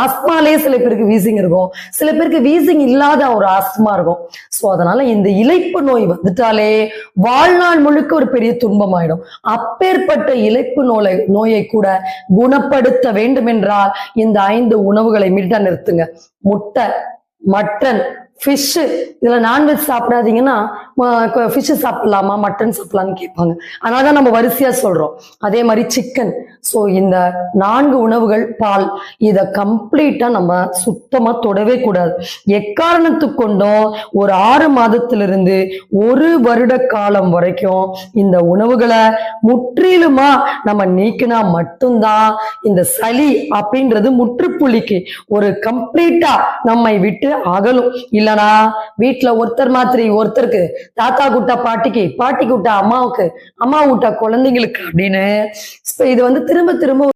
ஆஸ்மாலே சில பேருக்கு வீசிங் இருக்கும், சில பேருக்கு வீசிங் இல்லாத ஒரு ஆஸ்மா இருக்கும். சோ அதனால இந்த இளைப்பு நோய் வந்துட்டாலே வாழ்நாள் முழுக்க ஒரு பெரிய துன்பமாயிடும். அப்பேற்பட்ட இளைப்பு நோயை கூட குணப்படுத்த வேண்டும் என்றால் இந்த 5 உணவுகளை மீட்டா நிறுத்துங்க. முட்டை, மட்டன், ஃபிஷ். இதுல நான்வெஜ் சாப்பிடாதீங்கன்னா ஃபிஷ் சாப்பிடலாமா மட்டன் சாப்பிடலாம்னு கேட்பாங்க. அதனாலதான் நம்ம வரிசையா சொல்றோம். அதே மாதிரி சிக்கன். சோ இந்த 4 உணவுகள், பால், இத கம்ப்ளீட்டா நம்ம சுத்தமா தொடவே கூடாது. எக்காரணத்துக்கு கொண்டும் ஒரு 6 மாதத்திலிருந்து 1 வருட காலம் வரைக்கும் இந்த உணவுகளை முற்றிலுமா நம்ம நீக்கினா மட்டும்தான் இந்த சளி அப்படின்றது முற்றுப்புள்ளிக்கு ஒரு கம்ப்ளீட்டா நம்மை விட்டு அகலும். இல்லனா வீட்டுல ஒருத்தர் மாத்திரை ஒருத்தருக்கு, தாத்தா கூட்டா பாட்டிக்கு, பாட்டி கூட்டா அம்மாவுக்கு, அம்மா கூட்டா குழந்தைங்களுக்கு அப்படின்னு இது திரும்ப திரும்ப